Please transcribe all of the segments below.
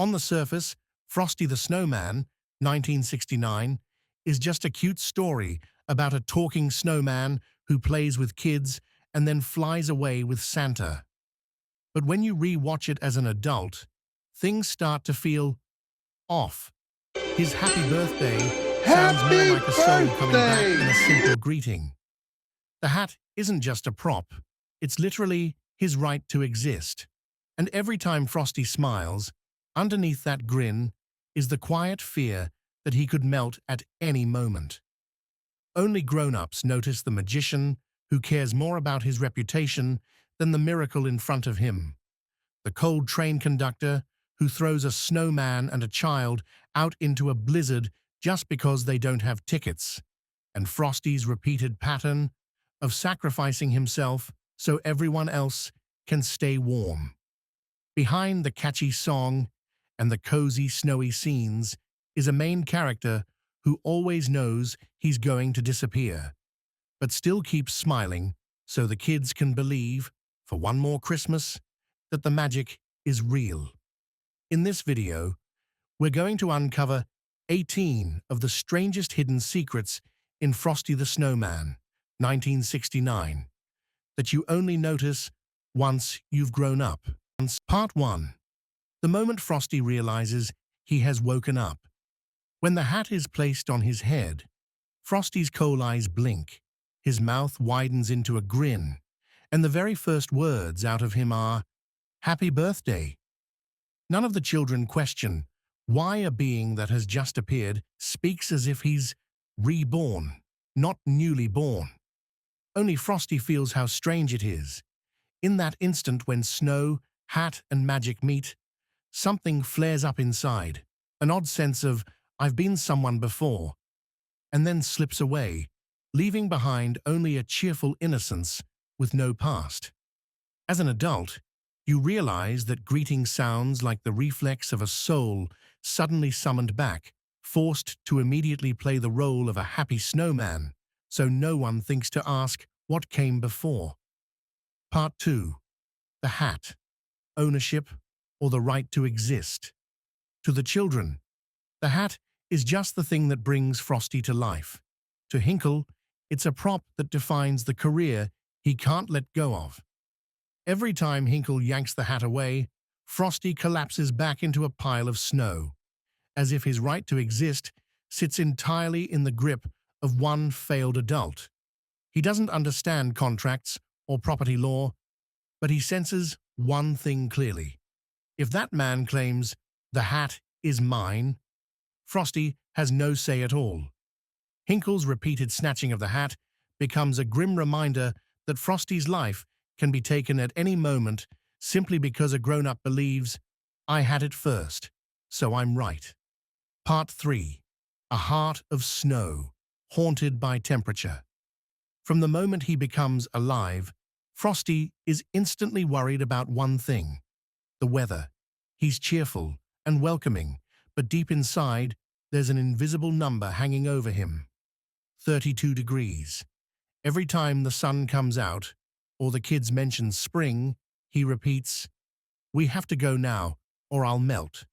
On the surface, Frosty the Snowman, 1969, is just a cute story about a talking snowman who plays with kids and then flies away with Santa. But when you re-watch it as an adult, things start to feel off. His happy birthday sounds more Happy like a soul coming back than a birthday! simple greeting. The hat isn't just a prop, it's literally his right to exist. And every time Frosty smiles, underneath that grin is the quiet fear that he could melt at any moment. Only grown-ups notice the magician who cares more about his reputation than the miracle in front of him. The cold train conductor who throws a snowman and a child out into a blizzard just because they don't have tickets. And Frosty's repeated pattern of sacrificing himself so everyone else can stay warm. Behind the catchy song and the cozy snowy scenes is a main character who always knows he's going to disappear, but still keeps smiling so the kids can believe, for one more Christmas, that the magic is real. In this video, we're going to uncover 18 of the strangest hidden secrets in Frosty the Snowman, 1969, that you only notice once you've grown up. Part 1. The moment Frosty realizes he has woken up. When the hat is placed on his head, Frosty's coal eyes blink, his mouth widens into a grin, and the very first words out of him are, "Happy birthday." None of the children question why a being that has just appeared speaks as if he's reborn, not newly born. Only Frosty feels how strange it is. In that instant when snow, hat, and magic meet, something flares up inside, an odd sense of, "I've been someone before," and then slips away, leaving behind only a cheerful innocence with no past. As an adult, you realize that greeting sounds like the reflex of a soul suddenly summoned back, forced to immediately play the role of a happy snowman, so no one thinks to ask what came before. Part 2. The hat. Ownership or the right to exist. To the children, the hat is just the thing that brings Frosty to life. To Hinkle, it's a prop that defines the career he can't let go of. Every time Hinkle yanks the hat away, Frosty collapses back into a pile of snow, as if his right to exist sits entirely in the grip of one failed adult. He doesn't understand contracts or property law, but he senses one thing clearly. If that man claims, "The hat is mine," Frosty has no say at all. Hinkle's repeated snatching of the hat becomes a grim reminder that Frosty's life can be taken at any moment simply because a grown-up believes, "I had it first, so I'm right." Part 3. A heart of snow, haunted by temperature. From the moment he becomes alive, Frosty is instantly worried about one thing: the weather. He's cheerful and welcoming, but deep inside, there's an invisible number hanging over him. 32 degrees. Every time the sun comes out, or the kids mention spring, he repeats, "We have to go now, or I'll melt."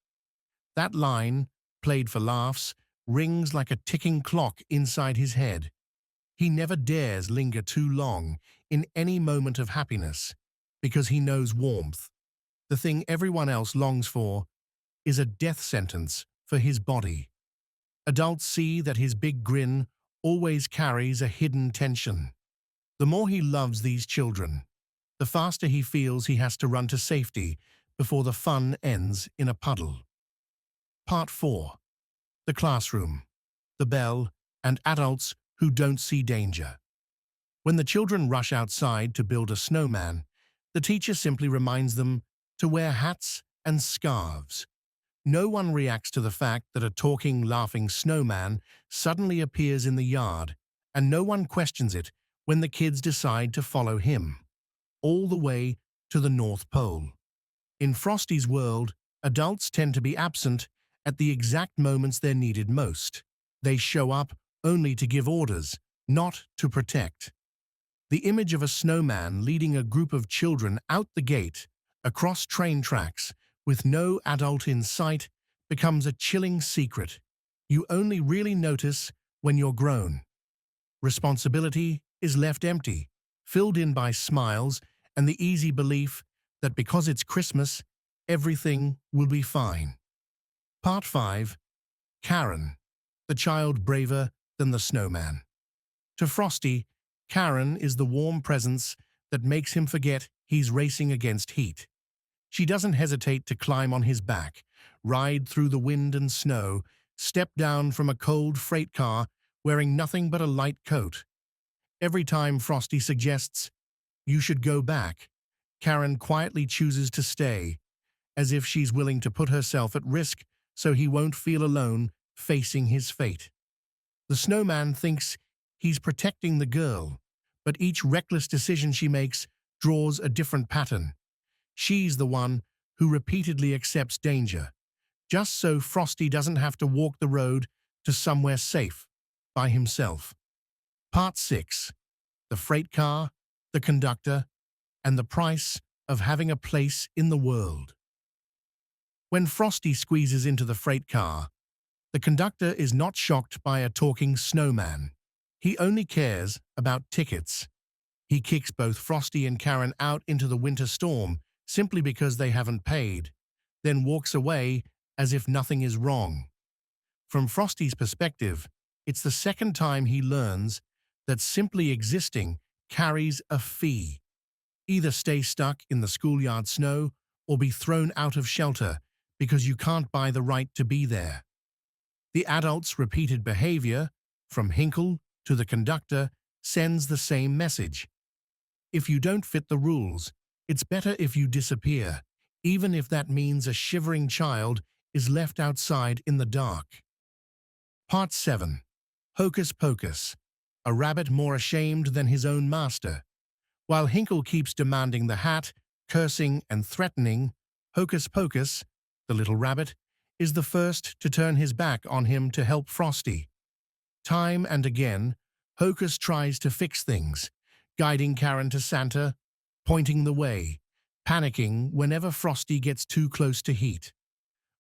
That line, played for laughs, rings like a ticking clock inside his head. He never dares linger too long in any moment of happiness, because he knows warmth, the thing everyone else longs for, is a death sentence for his body. Adults see that his big grin always carries a hidden tension. The more he loves these children, the faster he feels he has to run to safety before the fun ends in a puddle. Part 4. The classroom, the bell, and adults who don't see danger. When the children rush outside to build a snowman, the teacher simply reminds them to wear hats and scarves. No one reacts to the fact that a talking, laughing snowman suddenly appears in the yard, and no one questions it when the kids decide to follow him, all the way to the North Pole. In Frosty's world, adults tend to be absent at the exact moments they're needed most. They show up only to give orders, not to protect. The image of a snowman leading a group of children out the gate, across train tracks, with no adult in sight, becomes a chilling secret you only really notice when you're grown. Responsibility is left empty, filled in by smiles and the easy belief that because it's Christmas, everything will be fine. Part 5. Karen, the child braver than the snowman. To Frosty, Karen is the warm presence that makes him forget he's racing against heat. She doesn't hesitate to climb on his back, ride through the wind and snow, step down from a cold freight car wearing nothing but a light coat. Every time Frosty suggests, "You should go back," Karen quietly chooses to stay, as if she's willing to put herself at risk so he won't feel alone facing his fate. The snowman thinks he's protecting the girl, but each reckless decision she makes draws a different pattern. She's the one who repeatedly accepts danger, just so Frosty doesn't have to walk the road to somewhere safe by himself. Part 6. The freight car, the conductor, and the price of having a place in the world. When Frosty squeezes into the freight car, the conductor is not shocked by a talking snowman. He only cares about tickets. He kicks both Frosty and Karen out into the winter storm simply because they haven't paid, then walks away as if nothing is wrong. From Frosty's perspective, it's the second time he learns that simply existing carries a fee. Either stay stuck in the schoolyard snow or be thrown out of shelter because you can't buy the right to be there. The adult's repeated behavior, from Hinkle to the conductor, sends the same message. If you don't fit the rules, it's better if you disappear, even if that means a shivering child is left outside in the dark. Part 7. Hocus Pocus, a rabbit more ashamed than his own master. While Hinkle keeps demanding the hat, cursing and threatening, Hocus Pocus, the little rabbit, is the first to turn his back on him to help Frosty. Time and again, Hocus tries to fix things, guiding Karen to Santa, pointing the way, panicking whenever Frosty gets too close to heat.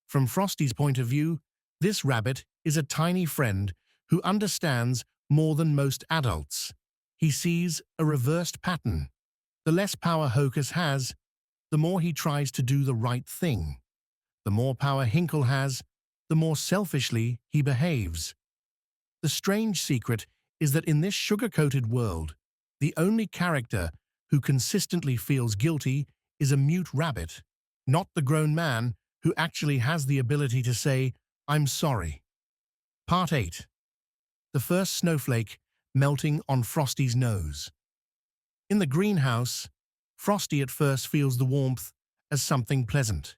From Frosty's point of view, this rabbit is a tiny friend who understands more than most adults. He sees a reversed pattern. The less power Hocus has, the more he tries to do the right thing. The more power Hinkle has, the more selfishly he behaves. The strange secret is that in this sugar-coated world, the only character who consistently feels guilty is a mute rabbit, not the grown man who actually has the ability to say, "I'm sorry." Part 8. The first snowflake melting on Frosty's nose. In the greenhouse, Frosty at first feels the warmth as something pleasant.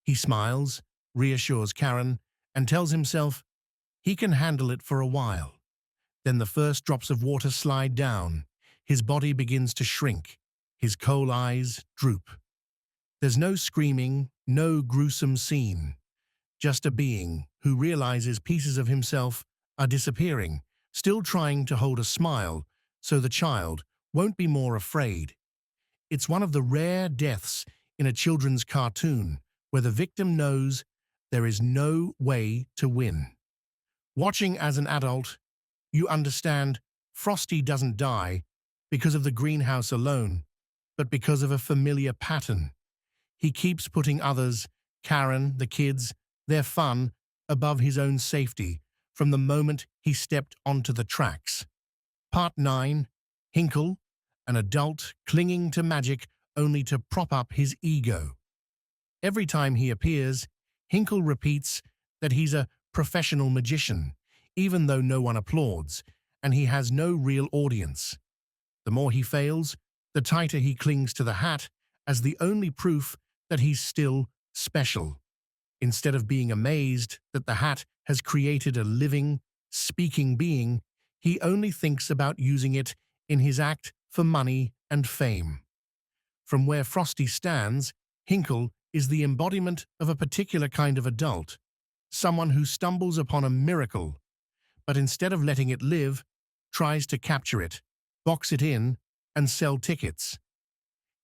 He smiles, reassures Karen, and tells himself he can handle it for a while. Then the first drops of water slide down. His body begins to shrink. His coal eyes droop. There's no screaming, no gruesome scene. Just a being who realizes pieces of himself are disappearing, still trying to hold a smile so the child won't be more afraid. It's one of the rare deaths in a children's cartoon where the victim knows there is no way to win. Watching as an adult, you understand Frosty doesn't die because of the greenhouse alone, but because of a familiar pattern. He keeps putting others, Karen, the kids, their fun, above his own safety from the moment he stepped onto the tracks. Part 9. Hinkle, an adult clinging to magic only to prop up his ego. Every time he appears, Hinkle repeats that he's a professional magician, even though no one applauds, and he has no real audience. The more he fails, the tighter he clings to the hat as the only proof that he's still special. Instead of being amazed that the hat has created a living, speaking being, he only thinks about using it in his act for money and fame. From where Frosty stands, Hinkle is the embodiment of a particular kind of adult, someone who stumbles upon a miracle, but instead of letting it live, tries to capture it, box it in, and sell tickets.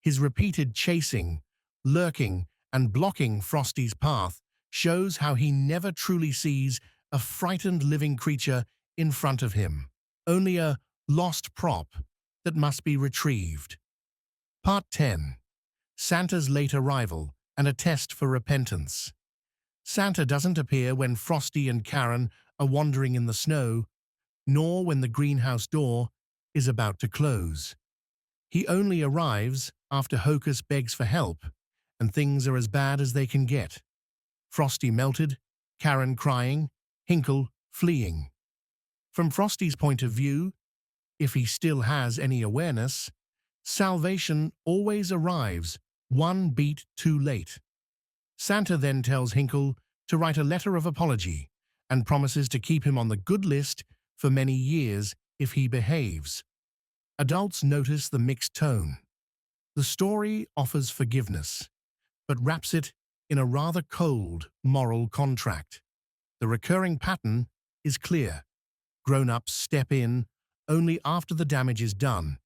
His repeated chasing, lurking, and blocking Frosty's path shows how he never truly sees a frightened living creature in front of him, only a lost prop that must be retrieved. Part 10. Santa's late arrival and a test for repentance. Santa doesn't appear when Frosty and Karen are wandering in the snow, nor when the greenhouse door is about to close. He only arrives after Hocus begs for help, and things are as bad as they can get. Frosty melted, Karen crying, Hinkle fleeing. From Frosty's point of view, if he still has any awareness, salvation always arrives one beat too late. Santa then tells Hinkle to write a letter of apology and promises to keep him on the good list for many years if he behaves. Adults notice the mixed tone. The story offers forgiveness, but wraps it in a rather cold moral contract. The recurring pattern is clear. Grown-ups step in only after the damage is done,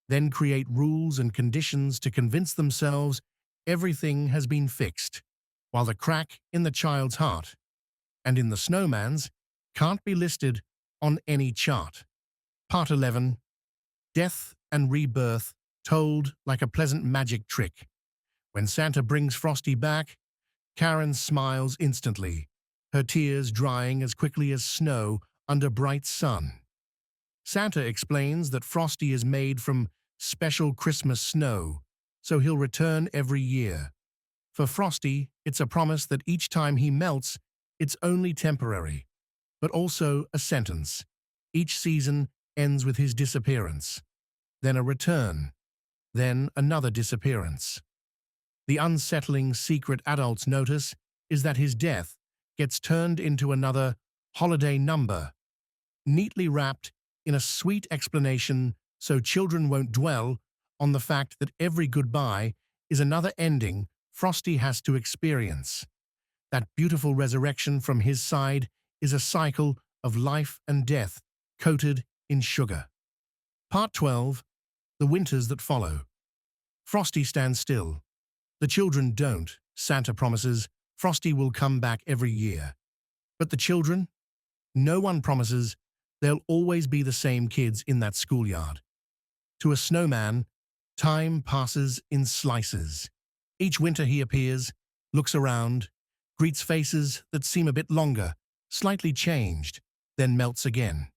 then create rules and conditions to convince themselves everything has been fixed, while the crack in the child's heart and in the snowman's can't be listed on any chart. Part 11. Death and rebirth told like a pleasant magic trick. When Santa brings Frosty back, Karen smiles instantly, her tears drying as quickly as snow under bright sun. Santa explains that Frosty is made from special Christmas snow, so he'll return every year. For Frosty, it's a promise that each time he melts, it's only temporary, but also a sentence. Each season ends with his disappearance, then a return, then another disappearance. The unsettling secret adults notice is that his death gets turned into another holiday number, neatly wrapped in a sweet explanation so children won't dwell on the fact that every goodbye is another ending Frosty has to experience. That beautiful resurrection from his side is a cycle of life and death coated in sugar. Part 12. The winters that follow. Frosty stands still. The children don't. Santa promises Frosty will come back every year. But the children? No one promises there'll always be the same kids in that schoolyard. To a snowman, time passes in slices. Each winter he appears, looks around, greets faces that seem a bit longer, slightly changed, then melts again.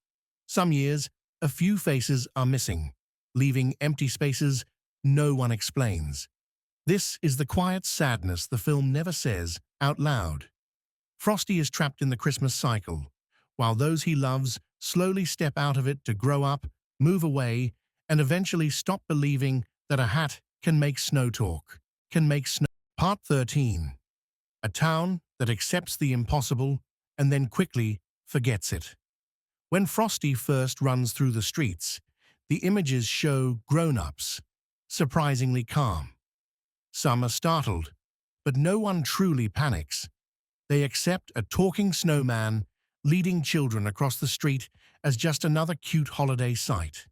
Some years, a few faces are missing, leaving empty spaces no one explains. This is the quiet sadness the film never says out loud. Frosty is trapped in the Christmas cycle, while those he loves slowly step out of it to grow up, move away, and eventually stop believing that a hat can make snow talk, can make snow. Part 13. A town that accepts the impossible and then quickly forgets it. When Frosty first runs through the streets, the images show grown-ups, surprisingly calm. Some are startled, but no one truly panics. They accept a talking snowman leading children across the street as just another cute holiday sight.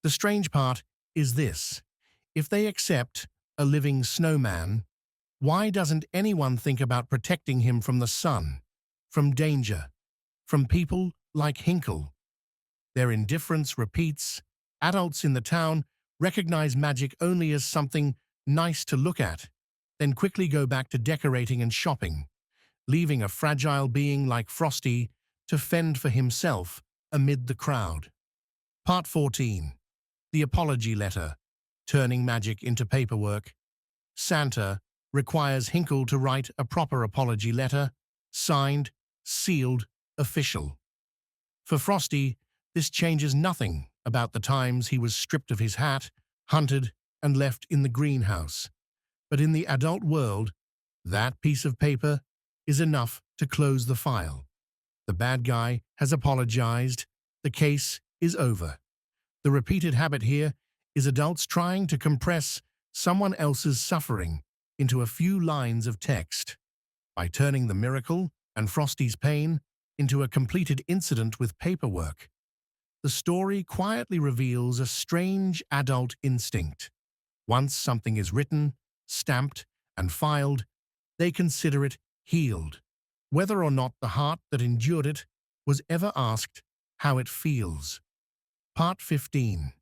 The strange part is this: if they accept a living snowman, why doesn't anyone think about protecting him from the sun, from danger, from people like Hinkle? Their indifference repeats. Adults in the town recognize magic only as something nice to look at, then quickly go back to decorating and shopping, leaving a fragile being like Frosty to fend for himself amid the crowd. Part 14. The apology letter, turning magic into paperwork. Santa requires Hinkle to write a proper apology letter, signed, sealed, official. For Frosty, this changes nothing about the times he was stripped of his hat, hunted, and left in the greenhouse. But in the adult world, that piece of paper is enough to close the file. The bad guy has apologized. The case is over. The repeated habit here is adults trying to compress someone else's suffering into a few lines of text. By turning the miracle and Frosty's pain into a completed incident with paperwork, the story quietly reveals a strange adult instinct. Once something is written, stamped, and filed, they consider it healed, whether or not the heart that endured it was ever asked how it feels. Part 15.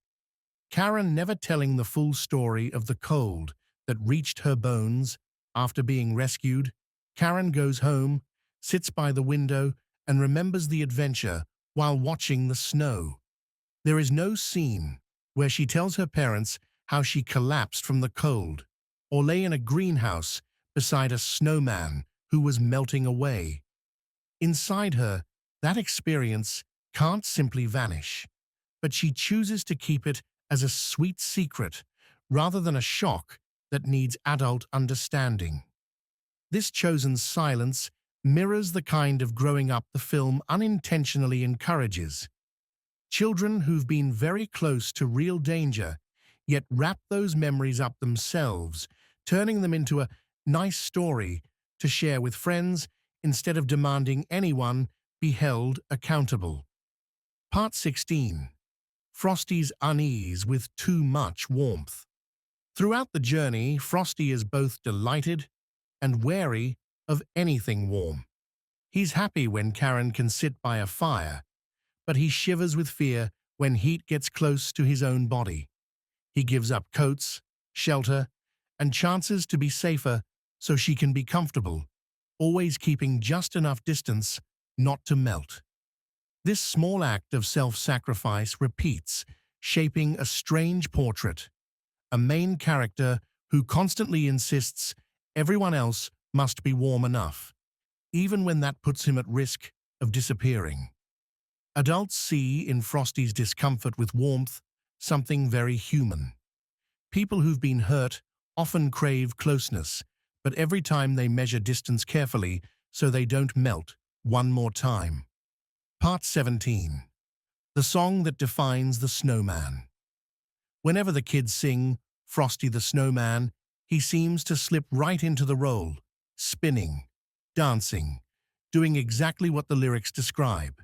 Karen never telling the full story of the cold that reached her bones after being rescued. Karen goes home, sits by the window, and remembers the adventure while watching the snow. There is no scene where she tells her parents how she collapsed from the cold, or lay in a greenhouse beside a snowman who was melting away. Inside her, that experience can't simply vanish, but she chooses to keep it as a sweet secret rather than a shock that needs adult understanding. This chosen silence mirrors the kind of growing up the film unintentionally encourages. Children who've been very close to real danger, yet wrap those memories up themselves, turning them into a nice story to share with friends instead of demanding anyone be held accountable. Part 16. Frosty's unease with too much warmth. Throughout the journey, Frosty is both delighted and wary of anything warm. He's happy when Karen can sit by a fire, but he shivers with fear when heat gets close to his own body. He gives up coats, shelter, and chances to be safer so she can be comfortable, always keeping just enough distance not to melt. This small act of self-sacrifice repeats, shaping a strange portrait, a main character who constantly insists everyone else must be warm enough, even when that puts him at risk of disappearing. Adults see in Frosty's discomfort with warmth something very human. People who've been hurt often crave closeness, but every time they measure distance carefully so they don't melt one more time. Part 17. The song that defines the snowman. Whenever the kids sing Frosty the Snowman, he seems to slip right into the role, spinning, dancing, doing exactly what the lyrics describe.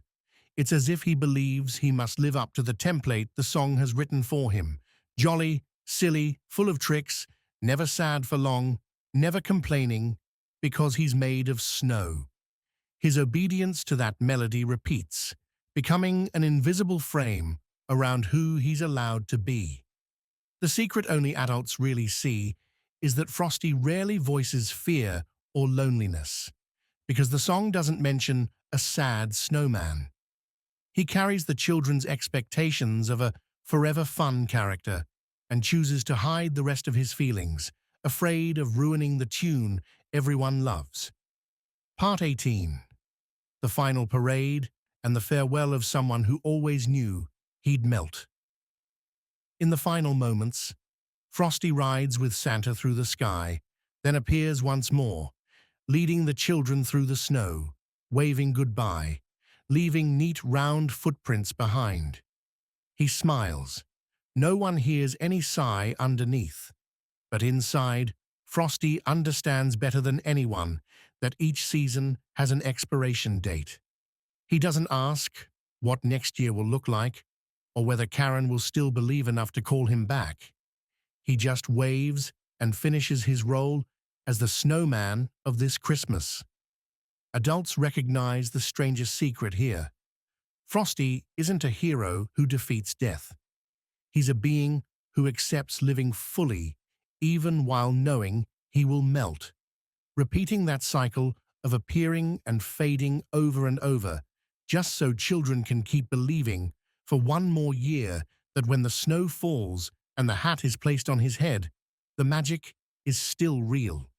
It's as if he believes he must live up to the template the song has written for him. Jolly, silly, full of tricks, never sad for long, never complaining, because he's made of snow. His obedience to that melody repeats, becoming an invisible frame around who he's allowed to be. The secret only adults really see is that Frosty rarely voices fear or loneliness, because the song doesn't mention a sad snowman. He carries the children's expectations of a forever fun character and chooses to hide the rest of his feelings, afraid of ruining the tune everyone loves. Part 18. The final parade and the farewell of someone who always knew he'd melt. In the final moments, Frosty rides with Santa through the sky, then appears once more, leading the children through the snow, waving goodbye, leaving neat round footprints behind. He smiles. No one hears any sigh underneath. But inside, Frosty understands better than anyone that each season has an expiration date. He doesn't ask what next year will look like, or whether Karen will still believe enough to call him back. He just waves and finishes his role as the snowman of this Christmas. Adults recognize the strangest secret here. Frosty isn't a hero who defeats death. He's a being who accepts living fully, even while knowing he will melt, repeating that cycle of appearing and fading over and over, just so children can keep believing for one more year that when the snow falls and the hat is placed on his head, the magic is still real.